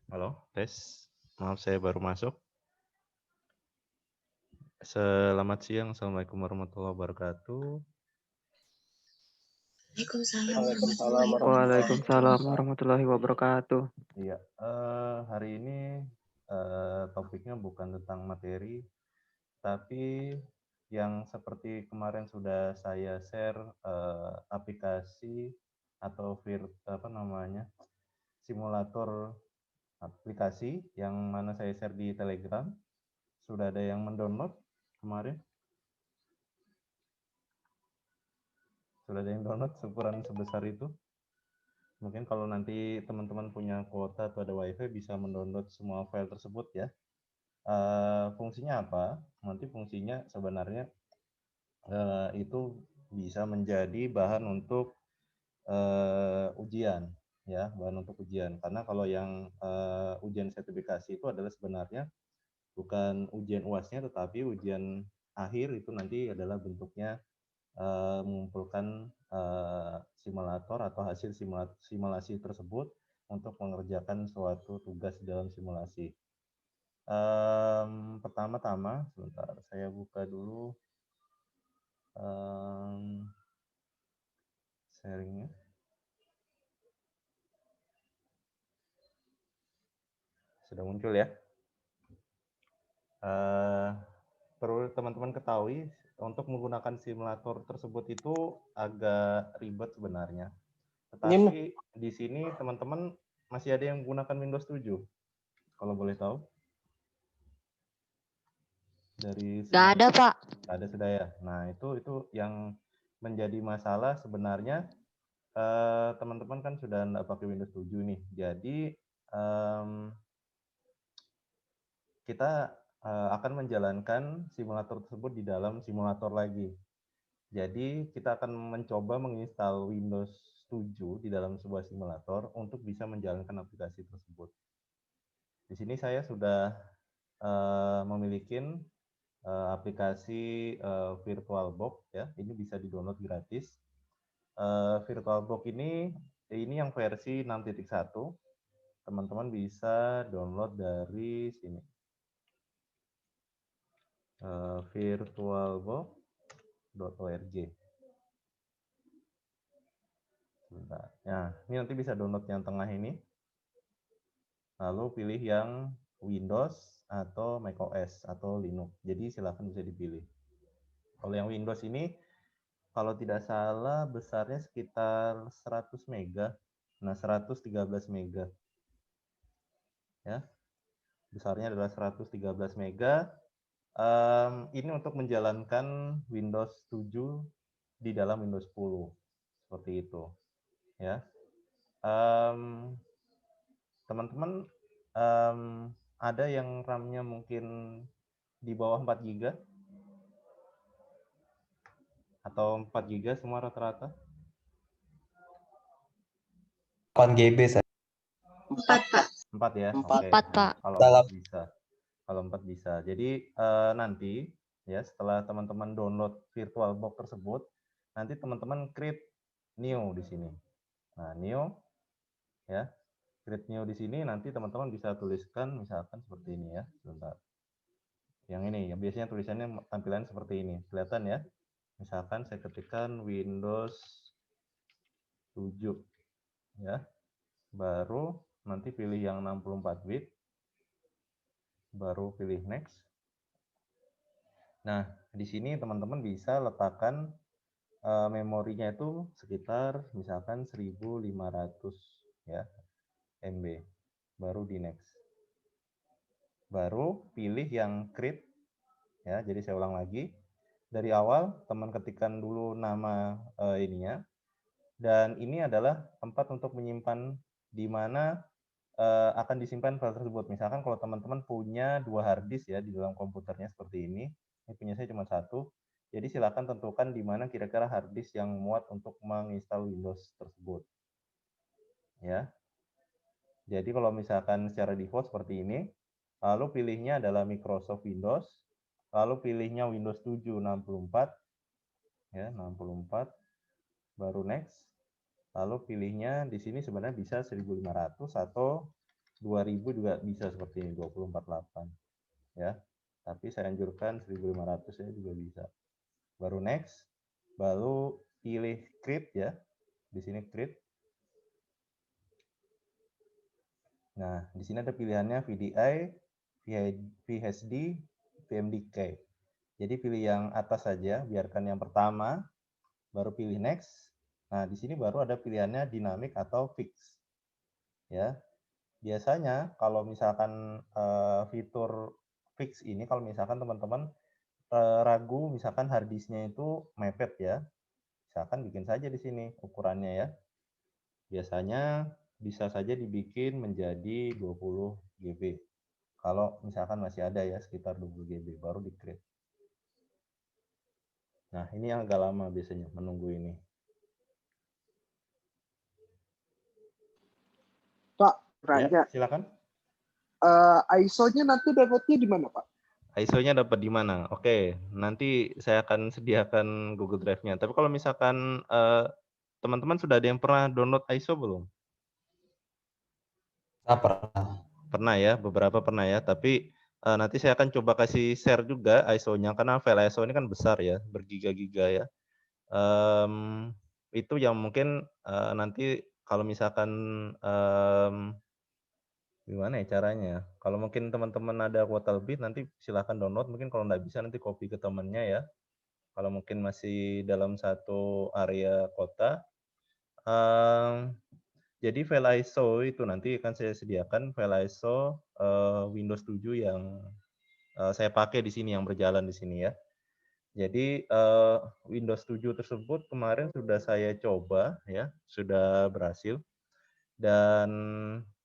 Halo, tes. Maaf saya baru masuk. Selamat siang, Assalamualaikum warahmatullahi wabarakatuh. Waalaikumsalam warahmatullahi wabarakatuh. Iya, hari ini topiknya bukan tentang materi, tapi yang seperti kemarin sudah saya share aplikasi atau simulator aplikasi yang mana saya share di Telegram. Sudah ada yang mendownload kemarin? Sudah ada yang download ukuran sebesar itu? Mungkin kalau nanti teman-teman punya kuota atau ada wifi bisa mendownload semua file tersebut ya. Fungsinya apa? Nanti fungsinya sebenarnya itu bisa menjadi bahan untuk ujian ya, bahan untuk ujian. Karena kalau yang ujian sertifikasi itu adalah sebenarnya bukan ujian UAS-nya tetapi ujian akhir itu nanti adalah bentuknya mengumpulkan simulator atau hasil simulasi tersebut untuk mengerjakan suatu tugas dalam simulasi. Pertama-tama, sebentar saya buka dulu sharingnya. Sudah muncul ya. Perlu teman-teman ketahui untuk menggunakan simulator tersebut itu agak ribet sebenarnya. Tetapi di sini teman-teman masih ada yang menggunakan Windows 7, kalau boleh tahu. Dari Gak ada, Pak. Nggak ada sudah ya. Nah, itu yang menjadi masalah sebenarnya teman-teman kan sudah nggak pakai Windows 7 nih. Jadi kita akan menjalankan simulator tersebut di dalam simulator lagi. Jadi kita akan mencoba menginstal Windows 7 di dalam sebuah simulator untuk bisa menjalankan aplikasi tersebut. Di sini saya sudah memiliki aplikasi VirtualBox ya. Ini bisa di-download gratis. VirtualBox ini yang versi 6.1. Teman-teman bisa download dari sini. Virtualbox.org. Sebentar. Nah, ini nanti bisa download yang tengah ini. Lalu pilih yang Windows atau macOS atau Linux. Jadi silakan bisa dipilih. Kalau yang Windows ini, kalau tidak salah besarnya sekitar 100 mega. Nah, 113 mega. Ya. Besarnya adalah 113 mega. Ini untuk menjalankan Windows 7 di dalam Windows 10. Seperti itu. Ya. Teman-teman ada yang RAM-nya mungkin di bawah 4 GB atau 4 GB semua rata-rata? 8 GB saya. 4, Pak. 4 ya. 4, Oke. Pak. Kalau 4 bisa. Kalau 4 bisa. Jadi nanti ya setelah teman-teman download VirtualBox tersebut, nanti teman-teman create new di sini. Nah, new ya. Create new di sini nanti teman-teman bisa tuliskan misalkan seperti ini ya. Sebentar. Yang ini yang biasanya tulisannya tampilan seperti ini. Kelihatan ya? Misalkan saya ketikkan Windows 7 ya. Baru nanti pilih yang 64 bit. Baru pilih next. Nah, di sini teman-teman bisa letakkan memorinya itu sekitar misalkan 1500 ya MB. Baru di next. Baru pilih yang create ya. Jadi saya ulang lagi. Dari awal teman ketikkan dulu nama ininya. Dan ini adalah tempat untuk menyimpan di mana akan disimpan file tersebut. Misalkan kalau teman-teman punya 2 hard disk ya di dalam komputernya seperti ini punya saya cuma 1. Jadi silakan tentukan di mana kira-kira hard disk yang muat untuk menginstal Windows tersebut. Ya. Jadi kalau misalkan secara default seperti ini, lalu pilihnya adalah Microsoft Windows, lalu pilihnya Windows 7 64 ya, 64, baru next. Lalu pilihnya di sini sebenarnya bisa 1500 atau 2000 juga bisa seperti ini, 2048 ya. Tapi saya anjurkan 1500 ya juga bisa. Baru next, baru pilih create ya. Di sini create. Nah, di sini ada pilihannya VDI, VHD, VMDK. Jadi pilih yang atas saja, biarkan yang pertama, baru pilih next. Nah, di sini baru ada pilihannya dynamic atau fix. Ya. Biasanya kalau misalkan fitur fix ini, kalau misalkan teman-teman ragu misalkan hard disknya itu mepet ya, misalkan bikin saja di sini ukurannya ya. Biasanya bisa saja dibikin menjadi 20 GB. Kalau misalkan masih ada ya sekitar 20 GB baru di create. Nah, ini yang agak lama biasanya menunggu ini. Pak Ya, Ranja, silakan. ISO-nya nanti download-nya di mana, Pak? ISO-nya dapat di mana? Oke, nanti saya akan sediakan Google Drive-nya. Tapi kalau misalkan teman-teman sudah ada yang pernah download ISO belum? Pernah. Pernah ya, beberapa pernah ya. Tapi nanti saya akan coba kasih share juga ISO-nya karena file ISO ini kan besar ya, bergiga-giga ya. Itu yang mungkin nanti kalau misalkan gimana ya caranya? Kalau mungkin teman-teman ada kuota lebih nanti silahkan download. Mungkin kalau nggak bisa nanti copy ke temannya ya. Kalau mungkin masih dalam satu area kota. Jadi file ISO itu nanti akan saya sediakan file ISO Windows 7 yang saya pakai di sini, yang berjalan di sini ya. Jadi Windows 7 tersebut kemarin sudah saya coba ya, sudah berhasil dan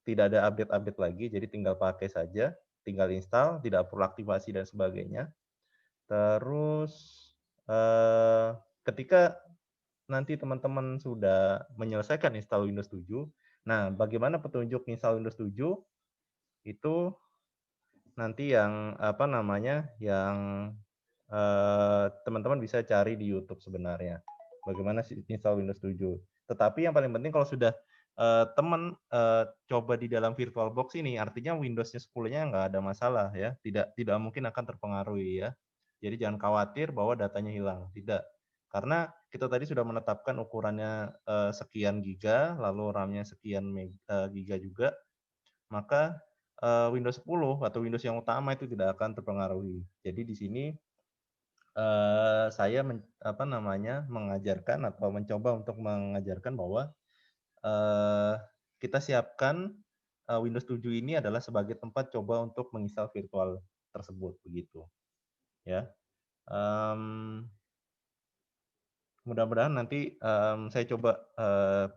tidak ada update-update lagi, jadi tinggal pakai saja, tinggal install, tidak perlu aktivasi dan sebagainya. Terus ketika nanti teman-teman sudah menyelesaikan install Windows 7, nah bagaimana petunjuk install Windows 7 itu nanti yang apa namanya, yang teman-teman bisa cari di YouTube sebenarnya. Bagaimana sih install Windows 7. Tetapi yang paling penting kalau sudah teman coba di dalam VirtualBox ini, artinya Windows-nya 10-nya nggak ada masalah ya, tidak mungkin akan terpengaruhi ya. Jadi jangan khawatir bahwa datanya hilang, tidak. Karena kita tadi sudah menetapkan ukurannya sekian giga, lalu RAM-nya sekian giga juga, maka Windows 10 atau Windows yang utama itu tidak akan terpengaruhi. Jadi di sini saya mengajarkan atau mencoba untuk mengajarkan bahwa kita siapkan Windows 7 ini adalah sebagai tempat coba untuk menginstal virtual tersebut begitu ya. Mudah-mudahan nanti saya coba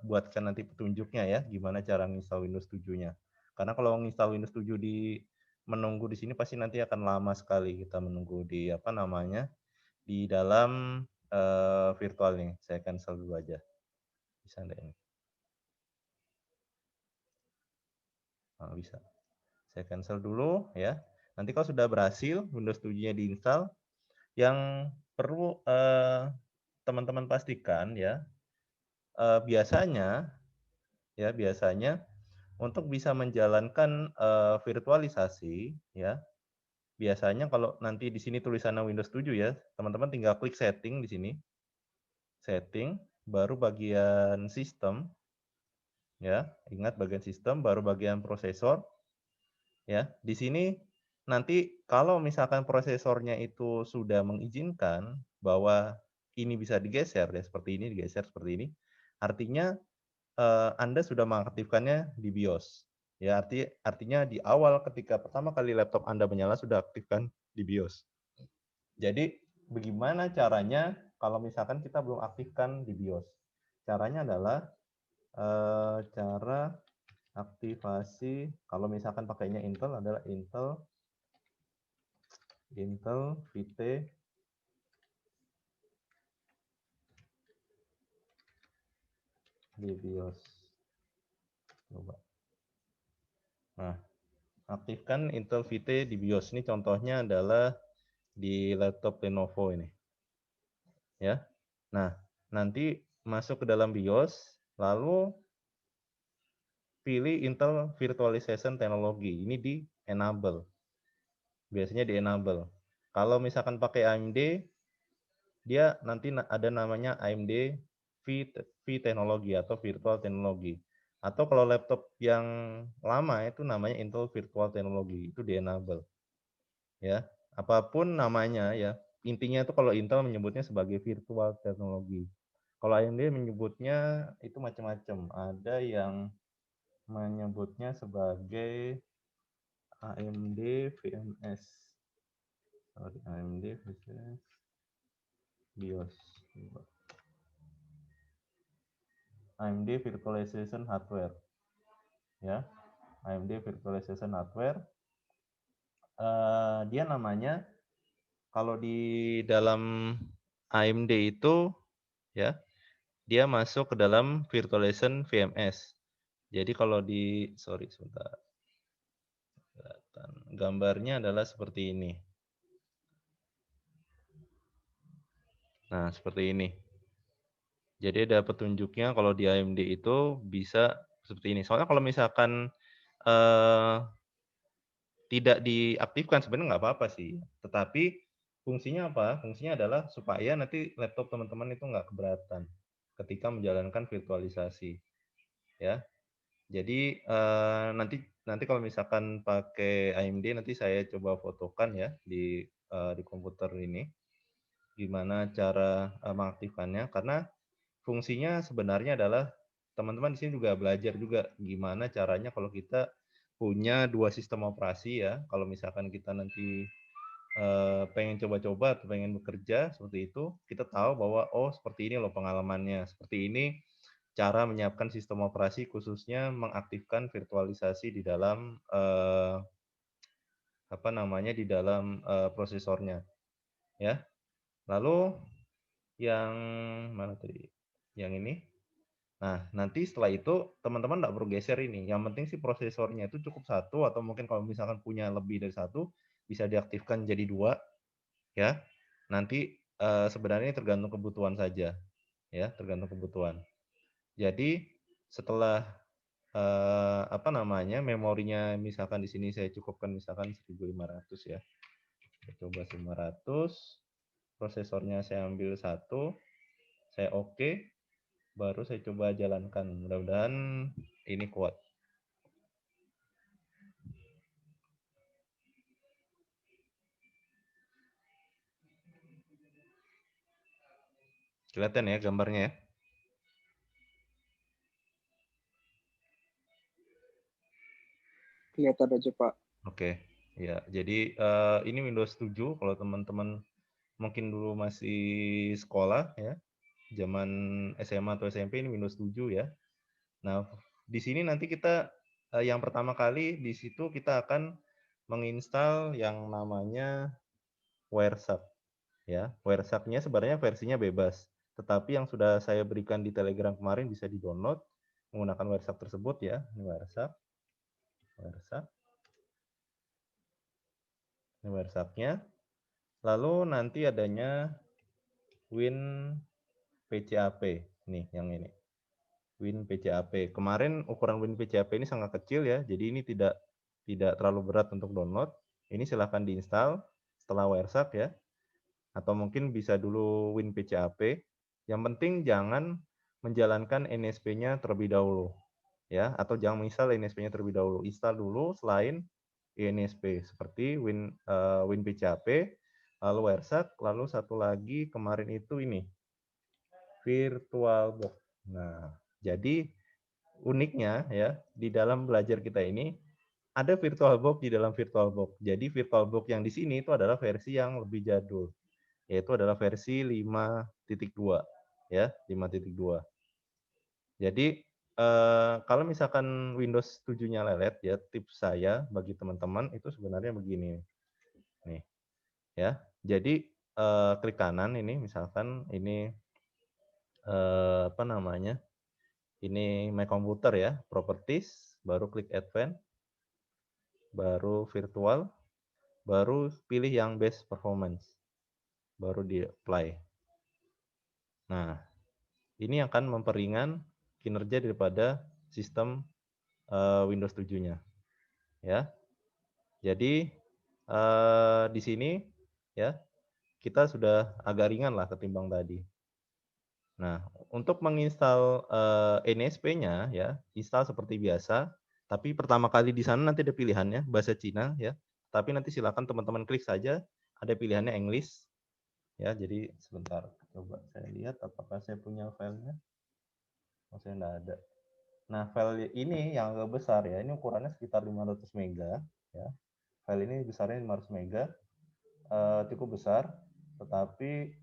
buatkan nanti petunjuknya ya gimana cara menginstal Windows 7-nya. Karena kalau menginstal Windows 7 menunggu di sini pasti nanti akan lama sekali kita menunggu di di dalam virtual nih. Saya cancel dulu aja. Bisa enggak ini? Nah, bisa. Saya cancel dulu ya. Nanti kalau sudah berhasil Windows 7-nya diinstal, yang perlu teman-teman pastikan ya, biasanya untuk bisa menjalankan virtualisasi ya, biasanya kalau nanti di sini tulisannya Windows 7 ya, teman-teman tinggal klik setting di sini. Setting, baru bagian sistem ya, ingat bagian sistem, baru bagian prosesor ya. Di sini nanti kalau misalkan prosesornya itu sudah mengizinkan bahwa ini bisa digeser ya, seperti ini, digeser seperti ini, artinya Anda sudah mengaktifkannya di BIOS. Ya, artinya di awal ketika pertama kali laptop Anda menyala sudah aktifkan di BIOS. Jadi bagaimana caranya kalau misalkan kita belum aktifkan di BIOS? Caranya adalah cara aktivasi kalau misalkan pakainya Intel adalah Intel VT di BIOS. Coba. Nah, aktifkan Intel VT di BIOS. Ini contohnya adalah di laptop Lenovo ini. Ya. Nah, nanti masuk ke dalam BIOS, lalu pilih Intel Virtualization Technology. Ini di enable. Biasanya di enable. Kalau misalkan pakai AMD, dia nanti ada namanya AMD V-Teknologi atau Virtual Teknologi. Atau kalau laptop yang lama itu namanya Intel Virtual Technology, itu di enable. Ya, apapun namanya ya. Intinya itu kalau Intel menyebutnya sebagai Virtual Technology. Kalau AMD menyebutnya itu macam-macam. Ada yang menyebutnya sebagai AMD VMS. Sorry, AMD VMS BIOS. AMD Virtualization Hardware. Ya, AMD Virtualization Hardware. Dia namanya kalau di dalam AMD itu ya, dia masuk ke dalam Virtualization VMS. Jadi kalau di sebentar. Gambarnya adalah seperti ini. Nah, seperti ini. Jadi ada petunjuknya kalau di AMD itu bisa seperti ini. Soalnya kalau misalkan tidak diaktifkan sebenarnya nggak apa-apa sih. Tetapi fungsinya apa? Fungsinya adalah supaya nanti laptop teman-teman itu nggak keberatan ketika menjalankan virtualisasi. Ya. Jadi nanti kalau misalkan pakai AMD nanti saya coba fotokan ya di komputer ini gimana cara mengaktifkannya, karena fungsinya sebenarnya adalah teman-teman di sini juga belajar juga gimana caranya kalau kita punya dua sistem operasi ya. Kalau misalkan kita nanti pengen coba-coba atau pengen bekerja seperti itu, kita tahu bahwa oh seperti ini loh pengalamannya, seperti ini cara menyiapkan sistem operasi khususnya mengaktifkan virtualisasi di dalam di dalam prosesornya ya. Lalu yang mana tadi? Yang ini. Nah, nanti setelah itu teman-teman nggak perlu geser ini. Yang penting sih prosesornya itu cukup satu atau mungkin kalau misalkan punya lebih dari satu bisa diaktifkan jadi dua ya. Nanti sebenarnya tergantung kebutuhan saja ya, tergantung kebutuhan. Jadi setelah memorinya misalkan di sini saya cukupkan misalkan 1500 ya. Saya coba 500, prosesornya saya ambil satu, saya oke, baru saya coba jalankan. Mudah-mudahan ini kuat. Kelihatan ya gambarnya ya? Kelihatan aja, Pak. Oke, ya. Jadi ini Windows 7 kalau teman-teman mungkin dulu masih sekolah ya, zaman SMA atau SMP ini Windows 7 ya. Nah, di sini nanti kita yang pertama kali di situ kita akan menginstal yang namanya Wireshark ya. Wireshark-nya sebenarnya versinya bebas, tetapi yang sudah saya berikan di Telegram kemarin bisa di-download menggunakan Wireshark tersebut ya. Ini Wireshark. Ini Wireshark-nya. Lalu nanti adanya WinPCAP. Nih, yang ini. WinPCAP. Kemarin ukuran WinPCAP ini sangat kecil ya, jadi ini tidak terlalu berat untuk download. Ini silahkan diinstal setelah Wireshark ya. Atau mungkin bisa dulu WinPCAP. Yang penting jangan menjalankan NSP-nya terlebih dahulu. Ya, atau jangan menginstal NSP-nya terlebih dahulu. Install dulu selain INSP seperti WinPCAP, lalu Wireshark, lalu satu lagi kemarin itu ini VirtualBox. Nah, jadi uniknya ya di dalam belajar kita ini ada VirtualBox di dalam VirtualBox. Jadi VirtualBox yang di sini itu adalah versi yang lebih jadul, yaitu adalah versi 5.2 ya, 5.2. Jadi kalau misalkan Windows 7-nya lelet ya, tips saya bagi teman-teman itu sebenarnya begini. Nih. Ya. Jadi klik kanan ini misalkan ini Ini My Computer ya, Properties, baru klik Advanced, baru Virtual, baru pilih yang Best Performance, baru di Apply. Nah, ini akan memperingan kinerja daripada sistem Windows 7-nya ya. Jadi di sini ya kita sudah agak ringan lah ketimbang tadi. Nah, untuk menginstal NSP-nya ya, install seperti biasa, tapi pertama kali di sana nanti ada pilihannya bahasa Cina ya. Tapi nanti silakan teman-teman klik saja, ada pilihannya English ya. Jadi sebentar, coba saya lihat apakah saya punya filenya. Oh, saya enggak ada. Nah, file ini yang agak besar ya, ini ukurannya sekitar 500 mega ya. File ini besarnya 500 mega, cukup besar, tetapi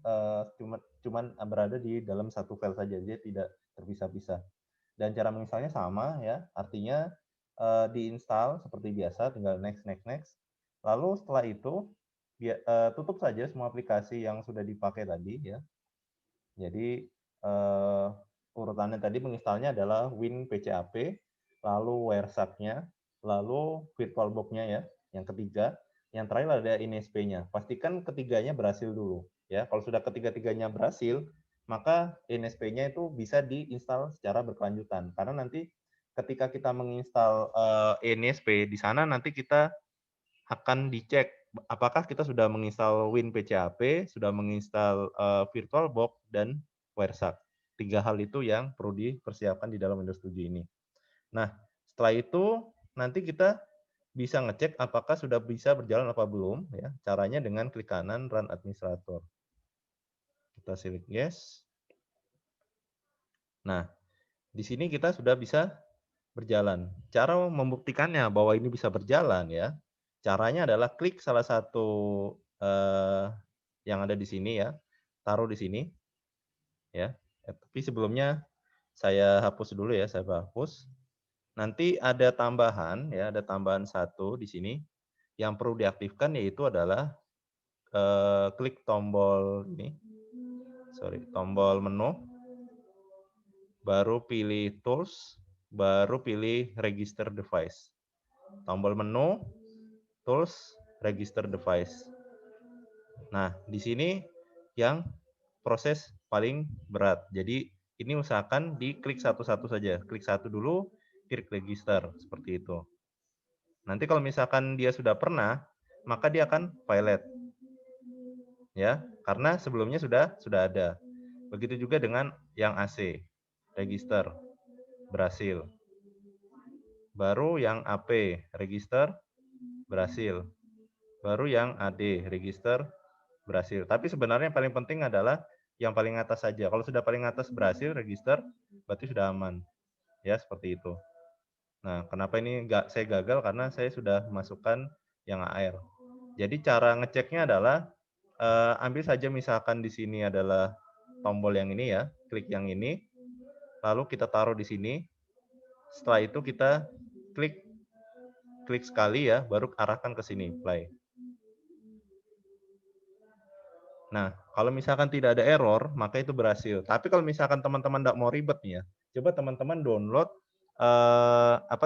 cuman berada di dalam satu file saja, jadi tidak terpisah-pisah. Dan cara menginstalnya sama ya, artinya diinstal seperti biasa, tinggal next. Lalu setelah itu tutup saja semua aplikasi yang sudah dipakai tadi ya. Jadi urutannya tadi menginstalnya adalah WinPCAP, lalu WireShark-nya, lalu VirtualBox-nya ya, yang ketiga. Yang terakhir ada NSP-nya. Pastikan ketiganya berhasil dulu ya. Kalau sudah ketiga-tiganya berhasil, maka NSP-nya itu bisa diinstal secara berkelanjutan. Karena nanti ketika kita menginstal NSP di sana nanti kita akan dicek apakah kita sudah menginstal WinPCAP, sudah menginstal VirtualBox dan WireShark. 3 hal itu yang perlu dipersiapkan di dalam Windows 7 ini. Nah, setelah itu nanti kita bisa ngecek apakah sudah bisa berjalan apa belum ya. Caranya dengan klik kanan Run Administrator. Kita select yes. Nah, di sini kita sudah bisa berjalan. Cara membuktikannya bahwa ini bisa berjalan ya. Caranya adalah klik salah satu yang ada di sini ya. Taruh di sini ya. Tapi sebelumnya saya hapus dulu ya, saya hapus. Nanti ada tambahan ya, ada tambahan satu di sini yang perlu diaktifkan yaitu adalah klik tombol ini. Tombol menu. Baru pilih tools, baru pilih register device. Tombol menu, tools, register device. Nah, di sini yang proses paling berat. Jadi ini usahakan diklik satu-satu saja. Klik satu dulu, klik register seperti itu. Nanti kalau misalkan dia sudah pernah, maka dia akan pilot. Ya, karena sebelumnya sudah ada. Begitu juga dengan yang AC, register, berhasil. Baru yang AP, register, berhasil. Baru yang AD, register, berhasil. Tapi sebenarnya yang paling penting adalah yang paling atas saja. Kalau sudah paling atas berhasil, register, berarti sudah aman. Ya, seperti itu. Nah, kenapa ini saya gagal? Karena saya sudah masukkan yang AR. Jadi cara ngeceknya adalah ambil saja misalkan di sini adalah tombol yang ini ya, klik yang ini, lalu kita taruh di sini. Setelah itu kita klik sekali ya, baru arahkan ke sini, play. Nah, kalau misalkan tidak ada error, maka itu berhasil. Tapi kalau misalkan teman-teman tidak mau ribet nih ya, coba teman-teman download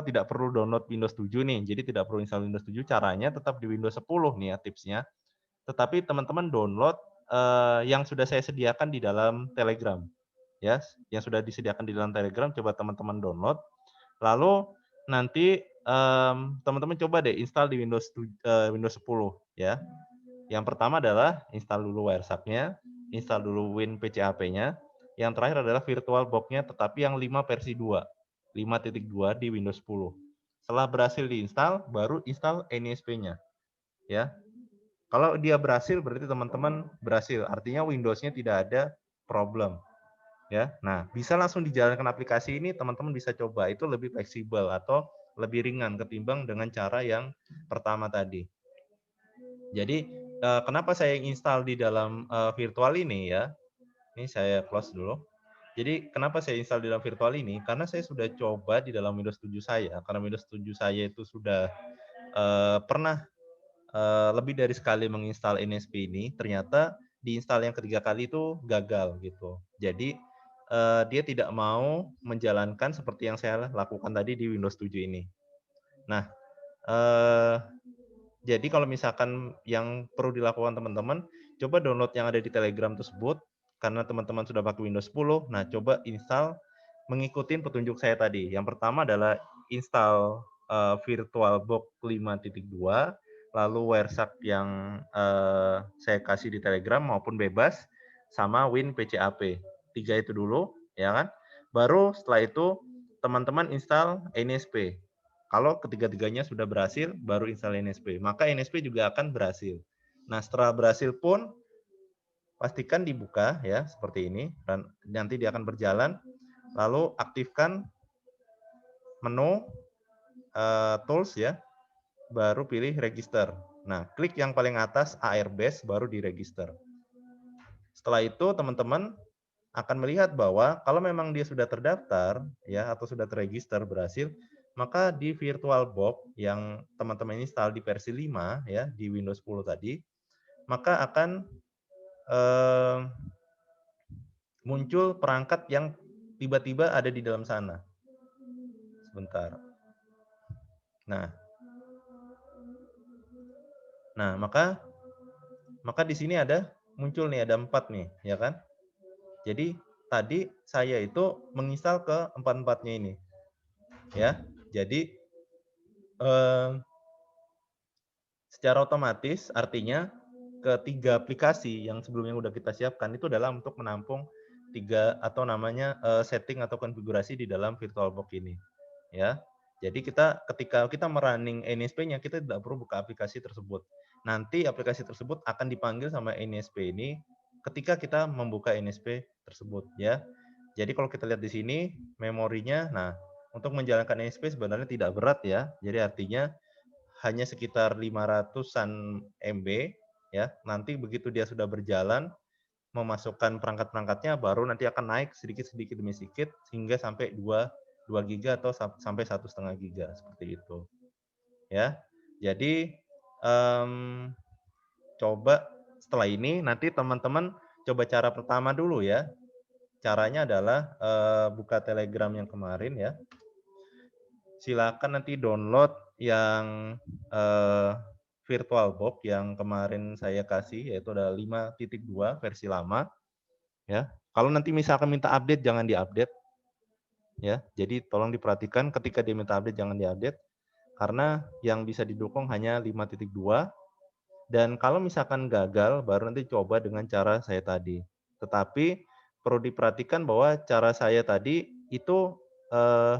tidak perlu download Windows 7 nih. Jadi tidak perlu install Windows 7, caranya tetap di Windows 10 nih ya tipsnya. Tetapi teman-teman download yang sudah saya sediakan di dalam Telegram. Ya, yang sudah disediakan di dalam Telegram coba teman-teman download. Lalu nanti teman-teman coba deh install di Windows 10 ya. Yang pertama adalah install dulu WireShark-nya, install dulu WinPCAP-nya. Yang terakhir adalah VirtualBox-nya tetapi yang 5 versi 2. 5.2 di Windows 10. Setelah berhasil diinstal, baru install NSP-nya. Ya. Kalau dia berhasil berarti teman-teman berhasil. Artinya Windows-nya tidak ada problem. Ya. Nah, bisa langsung dijalankan aplikasi ini, teman-teman bisa coba. Itu lebih fleksibel atau lebih ringan ketimbang dengan cara yang pertama tadi. Jadi, kenapa saya install di dalam virtual ini ya? Ini saya close dulu. Jadi, kenapa saya install di dalam virtual ini? Karena saya sudah coba di dalam Windows 7 saya. Karena Windows 7 saya itu sudah pernah lebih dari sekali menginstal NSP ini, ternyata diinstal yang ketiga kali itu gagal gitu. Jadi dia tidak mau menjalankan seperti yang saya lakukan tadi di Windows 7 ini. Nah, jadi kalau misalkan yang perlu dilakukan teman-teman, coba download yang ada di Telegram tersebut, karena teman-teman sudah pakai Windows 10, nah coba install mengikuti petunjuk saya tadi. Yang pertama adalah install VirtualBox 5.2, lalu WireShark yang saya kasih di Telegram maupun bebas, sama WinPCAP. 3 itu dulu, ya kan? Baru setelah itu teman-teman install NSP. Kalau ketiga-tiganya sudah berhasil, baru install NSP. Maka NSP juga akan berhasil. Nah, setelah berhasil pun pastikan dibuka ya seperti ini, dan nanti dia akan berjalan. Lalu aktifkan menu tools ya, baru pilih register. Nah, klik yang paling atas Airbase baru di register. Setelah itu teman-teman akan melihat bahwa kalau memang dia sudah terdaftar ya atau sudah terregister berhasil, maka di VirtualBox yang teman-teman install di versi 5 ya di Windows 10 tadi, maka akan muncul perangkat yang tiba-tiba ada di dalam sana. Sebentar. Nah, maka di sini ada muncul nih, ada 4 nih, ya kan? Jadi tadi saya itu menginstal ke 4-4-nya ini. Ya. Jadi secara otomatis artinya ketiga aplikasi yang sebelumnya udah kita siapkan itu adalah untuk menampung 3 atau namanya setting atau konfigurasi di dalam VirtualBox ini. Ya. Jadi ketika kita merunning NSP-nya, kita tidak perlu buka aplikasi tersebut. Nanti aplikasi tersebut akan dipanggil sama NSP ini ketika kita membuka NSP tersebut ya. Jadi kalau kita lihat di sini memorinya, nah untuk menjalankan NSP sebenarnya tidak berat ya. Jadi artinya hanya sekitar 500-an MB ya. Nanti begitu dia sudah berjalan memasukkan perangkat-perangkatnya baru nanti akan naik sedikit demi sedikit hingga sampai 2 giga atau sampai 1,5 giga seperti itu. Ya. Jadi coba setelah ini nanti teman-teman coba cara pertama dulu ya. Caranya adalah buka Telegram yang kemarin ya. Silakan nanti download yang VirtualBox yang kemarin saya kasih, yaitu ada 5.2 versi lama. Ya, kalau nanti misalkan minta update jangan diupdate. Ya, jadi tolong diperhatikan ketika dia minta update jangan diupdate karena yang bisa didukung hanya 5.2. Dan kalau misalkan gagal baru nanti coba dengan cara saya tadi. Tetapi perlu diperhatikan bahwa cara saya tadi itu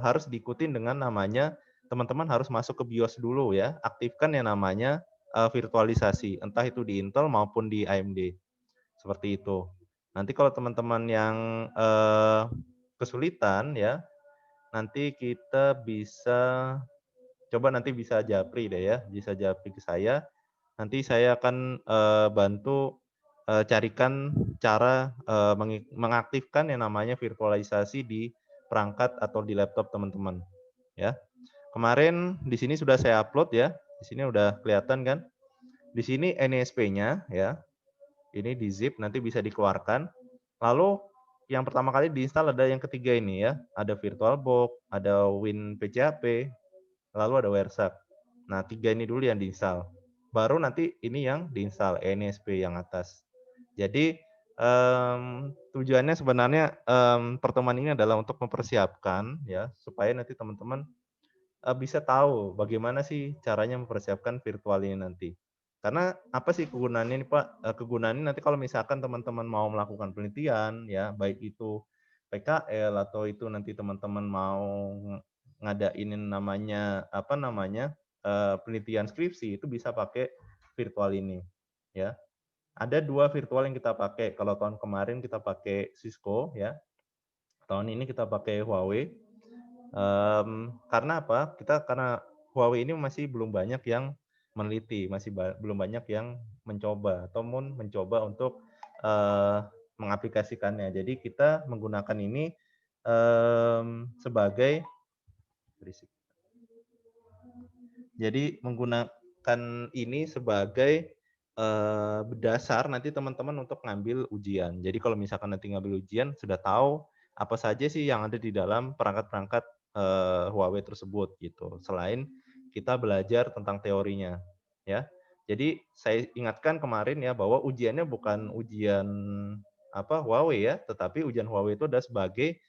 harus diikutin dengan namanya teman-teman harus masuk ke BIOS dulu ya, aktifkan yang namanya virtualisasi, entah itu di Intel maupun di AMD. Seperti itu. Nanti kalau teman-teman yang kesulitan ya, nanti kita bisa coba nanti bisa japri deh ya, bisa japri ke saya. Nanti saya akan bantu carikan cara mengaktifkan yang namanya virtualisasi di perangkat atau di laptop teman-teman. Ya, kemarin di sini sudah saya upload ya, di sini udah kelihatan kan? Di sini NSP-nya ya, ini di zip nanti bisa dikeluarkan. Lalu yang pertama kali diinstal ada yang ketiga ini ya, ada VirtualBox, ada WinPCAP, lalu ada WireShark. Nah, 3 ini dulu yang diinstal. Baru nanti ini yang diinstal NSP yang atas. Jadi tujuannya sebenarnya pertemuan ini adalah untuk mempersiapkan ya supaya nanti teman-teman bisa tahu bagaimana sih caranya mempersiapkan virtual ini nanti. Karena apa sih kegunaannya ini Pak? Kegunaannya nanti kalau misalkan teman-teman mau melakukan penelitian ya, baik itu PKL atau itu nanti teman-teman mau ngadain namanya apa namanya penelitian skripsi itu bisa pakai virtual ini ya. Ada 2 virtual yang kita pakai. Kalau tahun kemarin kita pakai Cisco ya. Tahun ini kita pakai Huawei. Karena apa? Karena Huawei ini masih belum banyak yang meneliti, masih belum banyak yang mencoba ataupun mencoba untuk mengaplikasikannya. Jadi kita menggunakan ini sebagai Jadi menggunakan ini sebagai dasar nanti teman-teman untuk ngambil ujian. Jadi kalau misalkan nanti ngambil ujian sudah tahu apa saja sih yang ada di dalam perangkat-perangkat Huawei tersebut gitu. Selain kita belajar tentang teorinya, ya. Jadi saya ingatkan kemarin ya bahwa ujiannya bukan ujian apa Huawei ya, tetapi ujian Huawei itu adalah sebagai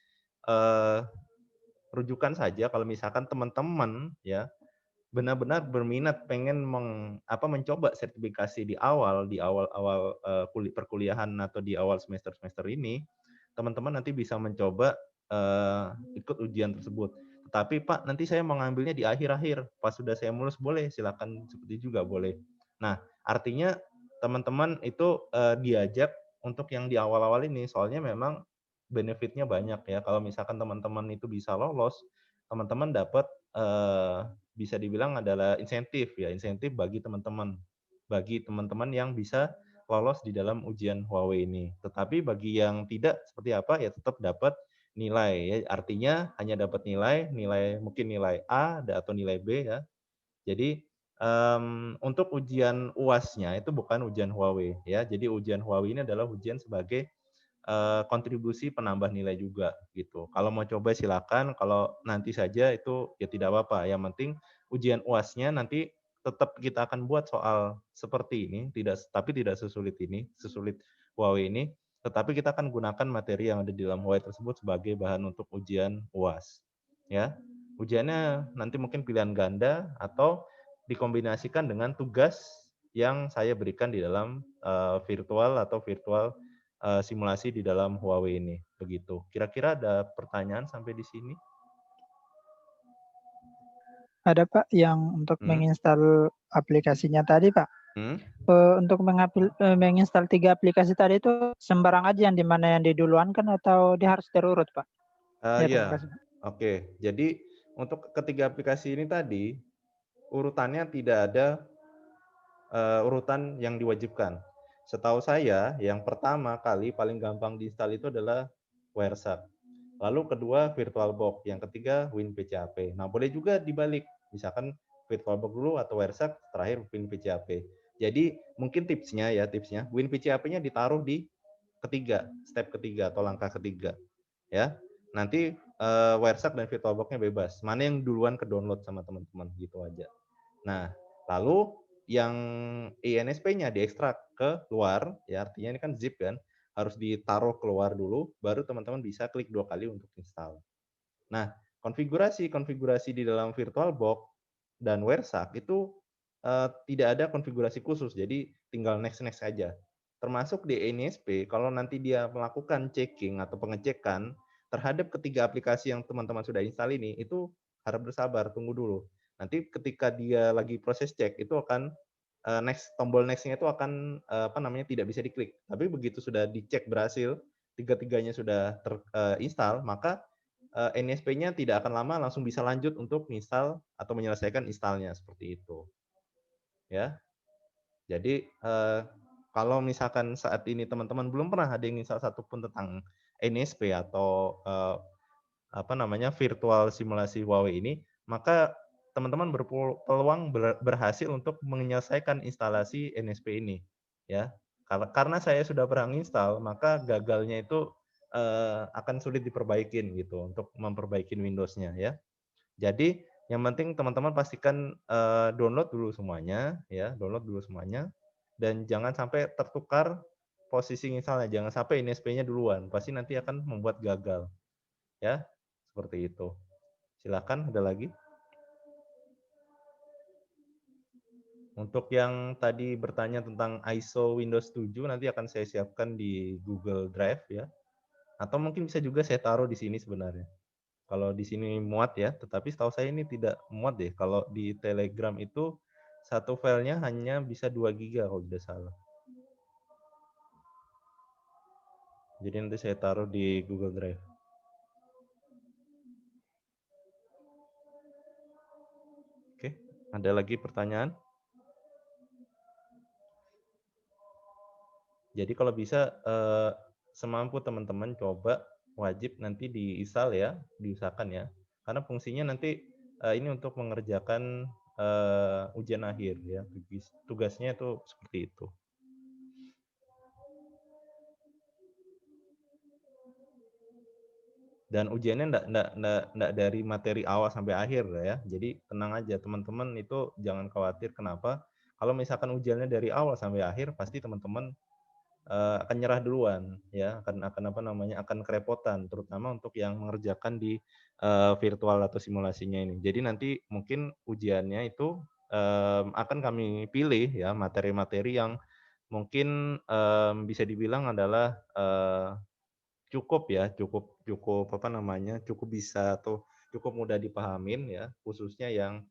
rujukan saja kalau misalkan teman-teman ya benar-benar berminat pengen mencoba sertifikasi di awal-awal perkuliahan atau di awal semester ini, teman-teman nanti bisa mencoba ikut ujian tersebut. Tetapi Pak, nanti saya mau ngambilnya di akhir-akhir, pas sudah saya lulus boleh, silakan seperti juga boleh. Nah, artinya teman-teman itu diajak untuk yang di awal-awal ini, soalnya memang benefitnya banyak ya. Kalau misalkan teman-teman itu bisa lolos, teman-teman dapat bisa dibilang adalah insentif bagi teman-teman yang bisa lolos di dalam ujian Huawei ini. Tetapi bagi yang tidak seperti apa ya tetap dapat nilai ya. Artinya hanya dapat mungkin nilai A atau nilai B ya. Jadi untuk ujian UAS-nya itu bukan ujian Huawei ya. Jadi ujian Huawei ini adalah ujian sebagai kontribusi penambah nilai juga gitu. Kalau mau coba silakan, kalau nanti saja itu ya tidak apa-apa. Yang penting ujian UAS-nya nanti tetap kita akan buat soal seperti ini, tapi tidak sesulit Huawei ini, tetapi kita akan gunakan materi yang ada di dalam Huawei tersebut sebagai bahan untuk ujian UAS. Ya. Ujiannya nanti mungkin pilihan ganda atau dikombinasikan dengan tugas yang saya berikan di dalam virtual simulasi di dalam Huawei ini. Begitu. Kira-kira ada pertanyaan sampai di sini? Ada Pak yang untuk menginstal aplikasinya tadi Pak. Untuk menginstal 3 aplikasi tadi itu sembarang aja yang dimana yang diduluankan atau dia harus terurut Pak? Iya. Oke. Jadi untuk ketiga aplikasi ini tadi urutannya tidak ada urutan yang diwajibkan. Setahu saya, yang pertama kali paling gampang diinstal itu adalah Wireshark. Lalu kedua VirtualBox, yang ketiga WinPCAP. Nah, boleh juga dibalik, misalkan VirtualBox dulu atau Wireshark, terakhir WinPCAP. Jadi mungkin tipsnya WinPCAP-nya ditaruh di step ketiga atau langkah ketiga, ya. Nanti Wireshark dan VirtualBox-nya bebas. Mana yang duluan ke download sama teman-teman, gitu aja. Nah, lalu yang INSP-nya diekstrak ke luar, ya artinya ini kan zip kan, harus ditaruh keluar dulu, baru teman-teman bisa klik 2 kali untuk install. Nah, konfigurasi di dalam VirtualBox dan Wireshark itu tidak ada konfigurasi khusus, jadi tinggal next aja. Termasuk di INSP, kalau nanti dia melakukan checking atau pengecekan terhadap ketiga aplikasi yang teman-teman sudah install ini, itu harap bersabar, tunggu dulu. Nanti ketika dia lagi proses cek, itu akan tombol next-nya itu akan tidak bisa diklik. Tapi begitu sudah dicek berhasil, tiga-tiganya sudah terinstall, maka NSP-nya tidak akan lama langsung bisa lanjut untuk install atau menyelesaikan installnya seperti itu. Ya. Jadi kalau misalkan saat ini teman-teman belum pernah ada yang install satupun tentang NSP atau virtual simulasi Huawei ini, maka teman-teman berpeluang berhasil untuk menyelesaikan instalasi NSP ini, ya. Karena saya sudah pernah install, maka gagalnya itu akan sulit diperbaikin gitu untuk memperbaiki Windows-nya ya. Jadi yang penting teman-teman pastikan download dulu semuanya, ya, dan jangan sampai tertukar posisi installnya, jangan sampai NSP-nya duluan, pasti nanti akan membuat gagal, ya. Seperti itu. Silakan, ada lagi? Untuk yang tadi bertanya tentang ISO Windows 7 nanti akan saya siapkan di Google Drive ya. Atau mungkin bisa juga saya taruh di sini sebenarnya. Kalau di sini muat ya, tetapi setahu saya ini tidak muat deh. Kalau di Telegram itu satu filenya hanya bisa 2 GB kalau tidak salah. Jadi nanti saya taruh di Google Drive. Oke, ada lagi pertanyaan? Jadi kalau bisa semampu teman-teman coba wajib nanti diinstal ya, diusahakan ya. Karena fungsinya nanti ini untuk mengerjakan ujian akhir ya. Tugasnya itu seperti itu. Dan ujiannya enggak dari materi awal sampai akhir ya. Jadi tenang aja teman-teman, itu jangan khawatir. Kenapa? Kalau misalkan ujiannya dari awal sampai akhir, pasti teman-teman akan nyerah duluan ya, akan kerepotan terutama untuk yang mengerjakan di virtual atau simulasinya ini. Jadi nanti mungkin ujiannya itu akan kami pilih ya materi-materi yang mungkin bisa dibilang adalah cukup ya, cukup cukup bisa atau cukup mudah dipahamin ya, khususnya yang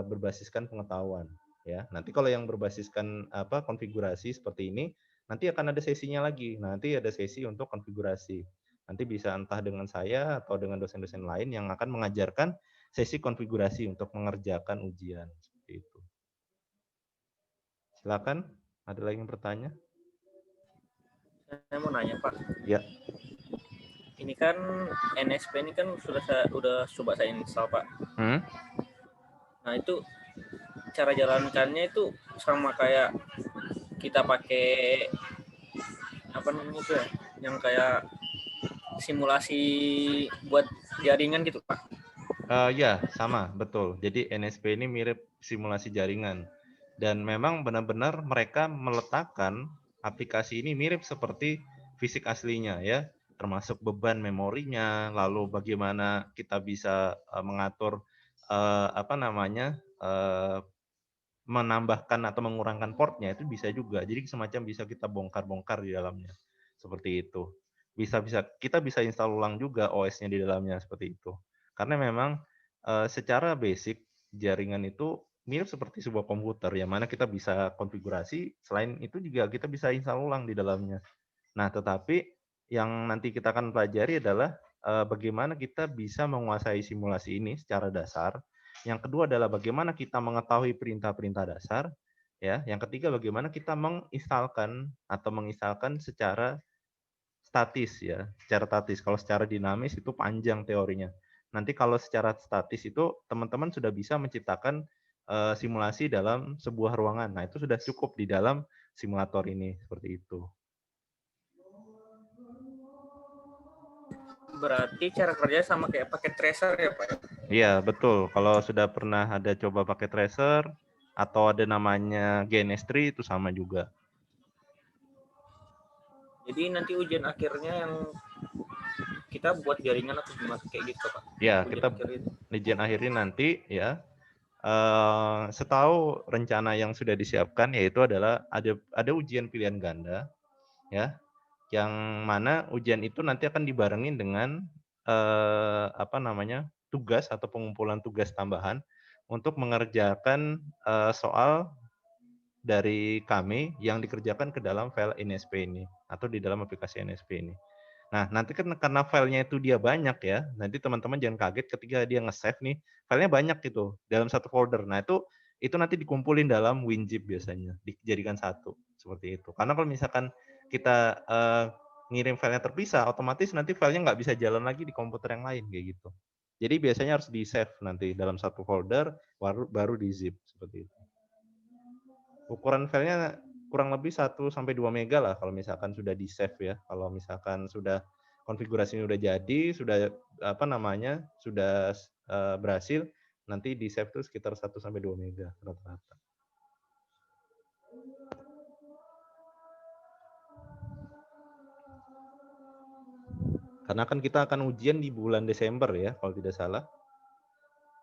berbasiskan pengetahuan ya. Nanti kalau yang berbasiskan konfigurasi seperti ini, nanti akan ada sesinya lagi. Nanti ada sesi untuk konfigurasi. Nanti bisa entah dengan saya atau dengan dosen-dosen lain yang akan mengajarkan sesi konfigurasi untuk mengerjakan ujian seperti itu. Silakan, ada lagi yang bertanya? Saya mau nanya Pak. Ya. Ini kan NSP ini kan sudah coba saya install Pak. Nah itu cara jalankannya itu sama kayak kita pakai apa namanya itu ya, yang kayak simulasi buat jaringan gitu Pak. Ya sama betul. Jadi NSP ini mirip simulasi jaringan dan memang benar-benar mereka meletakkan aplikasi ini mirip seperti fisik aslinya ya. Termasuk beban memorinya, lalu bagaimana kita bisa mengatur menambahkan atau mengurangkan portnya itu bisa juga. Jadi semacam bisa kita bongkar-bongkar di dalamnya. Seperti itu. Kita bisa install ulang juga OS-nya di dalamnya seperti itu. Karena memang secara basic jaringan itu mirip seperti sebuah komputer yang mana kita bisa konfigurasi, selain itu juga kita bisa install ulang di dalamnya. Nah, tetapi yang nanti kita akan pelajari adalah bagaimana kita bisa menguasai simulasi ini secara dasar. Yang kedua adalah bagaimana kita mengetahui perintah-perintah dasar. Ya, yang ketiga bagaimana kita menginstalkan secara statis ya, secara statis. Kalau secara dinamis itu panjang teorinya. Nanti kalau secara statis itu teman-teman sudah bisa menciptakan simulasi dalam sebuah ruangan. Nah, itu sudah cukup di dalam simulator ini seperti itu. Berarti cara kerja sama kayak pakai tracer ya Pak? Iya, betul. Kalau sudah pernah ada coba pakai tracer atau ada namanya GNS3 itu sama juga. Jadi nanti ujian akhirnya yang kita buat jaringan atau gimana kayak gitu Pak? Ya, kita ujian akhirnya nanti ya. Setahu rencana yang sudah disiapkan yaitu adalah ada ujian pilihan ganda ya, yang mana ujian itu nanti akan dibarengin dengan tugas atau pengumpulan tugas tambahan untuk mengerjakan soal dari kami yang dikerjakan ke dalam file NSP ini atau di dalam aplikasi NSP ini. Nah, nanti kan karena filenya itu dia banyak ya, nanti teman-teman jangan kaget ketika dia nge-save nih, filenya banyak gitu dalam satu folder. Nah, itu nanti dikumpulin dalam WinZip biasanya, dijadikan satu seperti itu. Karena kalau misalkan kita ngirim filenya terpisah, otomatis nanti filenya nggak bisa jalan lagi di komputer yang lain kayak gitu. Jadi biasanya harus di-save nanti dalam satu folder, baru di-zip seperti itu. Ukuran filenya kurang lebih 1-2 mega lah kalau misalkan sudah di-save ya. Kalau misalkan sudah konfigurasinya udah jadi, sudah sudah berhasil, nanti di-save itu sekitar 1-2 mega rata-rata. Karena kan kita akan ujian di bulan Desember ya, kalau tidak salah.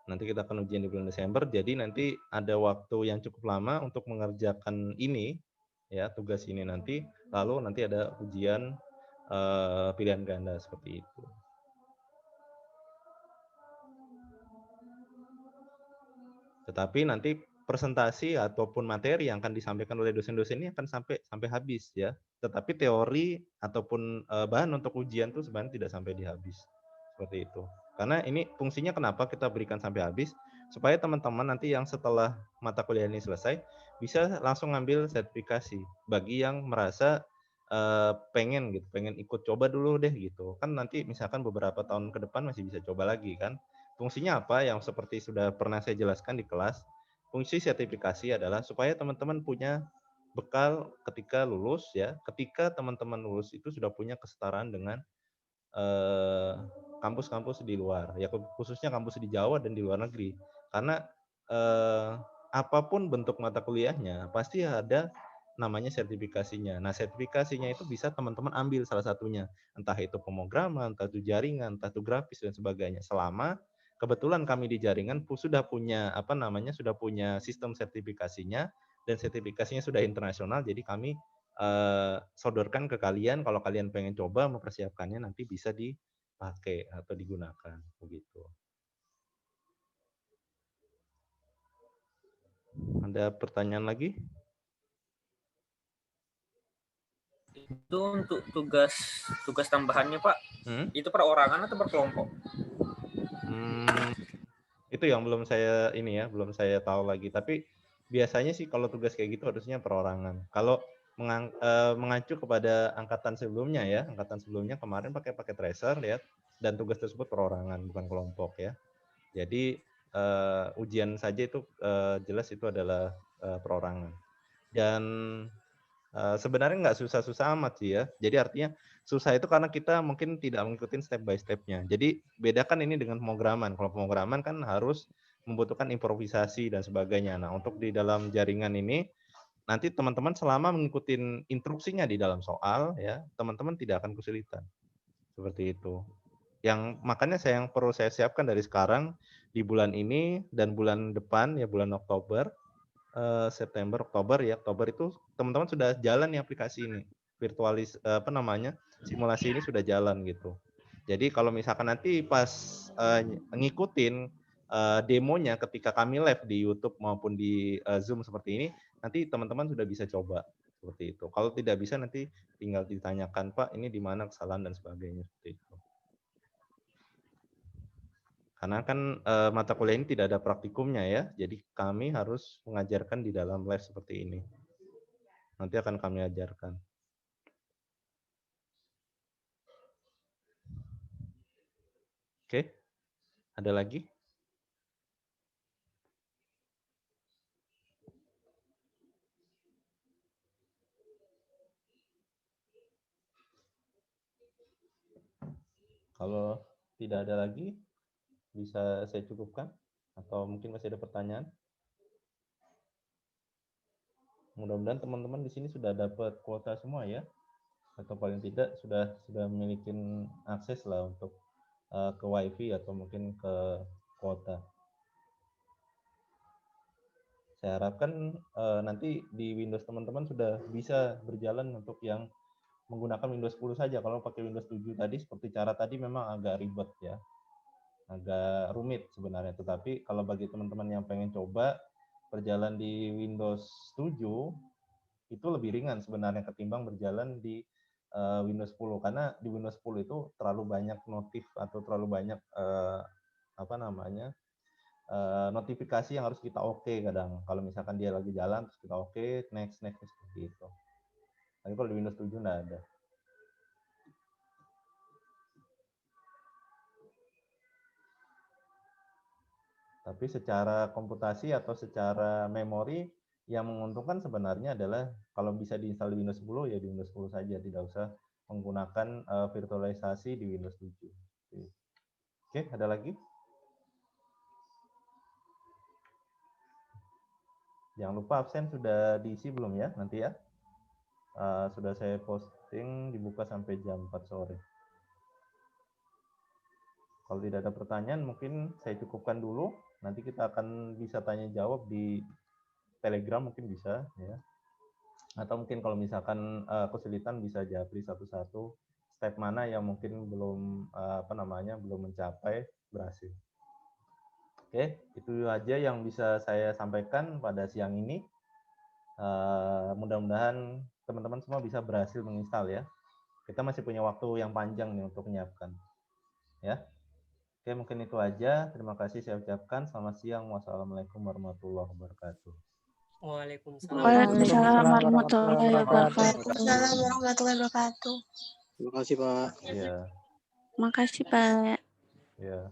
Nanti kita akan ujian di bulan Desember, jadi nanti ada waktu yang cukup lama untuk mengerjakan ini, ya tugas ini nanti, lalu nanti ada ujian pilihan ganda seperti itu. Tetapi nanti presentasi ataupun materi yang akan disampaikan oleh dosen-dosen ini akan sampai habis ya. Tetapi teori ataupun bahan untuk ujian itu sebenarnya tidak sampai di habis. Seperti itu. Karena ini fungsinya kenapa kita berikan sampai habis, supaya teman-teman nanti yang setelah mata kuliah ini selesai bisa langsung ngambil sertifikasi. Bagi yang merasa pengen ikut coba dulu deh gitu. Kan nanti misalkan beberapa tahun ke depan masih bisa coba lagi kan. Fungsinya apa yang seperti sudah pernah saya jelaskan di kelas. Fungsi sertifikasi adalah supaya teman-teman punya bekal ketika lulus ya. Ketika teman-teman lulus itu sudah punya kesetaraan dengan kampus-kampus di luar, ya khususnya kampus di Jawa dan di luar negeri. Karena apapun bentuk mata kuliahnya, pasti ada namanya sertifikasinya. Nah, sertifikasinya itu bisa teman-teman ambil salah satunya, entah itu pemrograman, entah itu jaringan, entah itu grafis dan sebagainya. Selama kebetulan kami di jaringan sudah punya sudah punya sistem sertifikasinya dan sertifikasinya sudah internasional, jadi kami sodorkan ke kalian kalau kalian pengen coba mempersiapkannya nanti bisa dipakai atau digunakan begitu. Ada pertanyaan lagi? Itu untuk tugas tambahannya Pak, itu perorangan atau berkelompok? Itu yang belum saya belum saya tahu lagi. Tapi biasanya sih kalau tugas kayak gitu harusnya perorangan. Kalau mengacu kepada angkatan sebelumnya kemarin pakai tracer ya, dan tugas tersebut perorangan bukan kelompok ya. Jadi ujian saja itu jelas itu adalah perorangan. Dan sebenarnya nggak susah-susah amat sih ya. Jadi artinya susah itu karena kita mungkin tidak mengikuti step by step-nya. Jadi bedakan ini dengan pemrograman. Kalau pemrograman kan harus membutuhkan improvisasi dan sebagainya. Nah, untuk di dalam jaringan ini nanti teman-teman selama mengikuti instruksinya di dalam soal ya, teman-teman tidak akan kesulitan. Seperti itu. Yang makanya yang perlu saya siapkan dari sekarang di bulan ini dan bulan depan ya, bulan Oktober, September, Oktober ya. Oktober itu teman-teman sudah jalan nih aplikasi ini. Simulasi ini sudah jalan gitu. Jadi kalau misalkan nanti pas ngikutin demonya ketika kami live di YouTube maupun di Zoom seperti ini, nanti teman-teman sudah bisa coba seperti itu. Kalau tidak bisa nanti tinggal ditanyakan, Pak, ini di mana kesalahan dan sebagainya seperti itu. Karena kan mata kuliah ini tidak ada praktikumnya ya, jadi kami harus mengajarkan di dalam live seperti ini. Nanti akan kami ajarkan. Oke, ada lagi? Kalau tidak ada lagi, bisa saya cukupkan? Atau mungkin masih ada pertanyaan? Mudah-mudahan teman-teman di sini sudah dapat kuota semua ya, atau paling tidak sudah memiliki akses lah untuk ke WiFi atau mungkin ke kuota. Saya harapkan nanti di Windows teman-teman sudah bisa berjalan untuk yang menggunakan Windows 10 saja. Kalau pakai Windows 7 tadi seperti cara tadi memang agak ribet ya, agak rumit sebenarnya. Tetapi kalau bagi teman-teman yang pengen coba berjalan di Windows 7 itu lebih ringan sebenarnya ketimbang berjalan di Windows 10, karena di Windows 10 itu terlalu banyak notif atau terlalu banyak notifikasi yang harus kita kadang. Kalau misalkan dia lagi jalan terus kita next seperti itu. Tapi kalau di Windows 7 nggak ada. Tapi secara komputasi atau secara memori yang menguntungkan sebenarnya adalah kalau bisa diinstal di Windows 10 ya di Windows 10 saja, tidak usah menggunakan virtualisasi di Windows 7. Oke, ada lagi? Jangan lupa absen sudah diisi belum ya nanti ya? Sudah saya posting, dibuka sampai jam 4 sore. Kalau tidak ada pertanyaan mungkin saya cukupkan dulu. Nanti kita akan bisa tanya jawab di Telegram mungkin bisa ya. Atau mungkin kalau misalkan kesulitan bisa japri satu-satu step mana yang mungkin belum belum mencapai berhasil. Oke, itu aja yang bisa saya sampaikan pada siang ini. Mudah-mudahan teman-teman semua bisa berhasil menginstal ya. Kita masih punya waktu yang panjang nih untuk menyiapkan. Ya. Oke, mungkin itu aja. Terima kasih saya ucapkan. Selamat siang. Wassalamualaikum warahmatullahi wabarakatuh. Waalaikumsalam warahmatullahi wabarakatuh. Terima kasih, Pak. Iya. Makasih, Pak. Iya.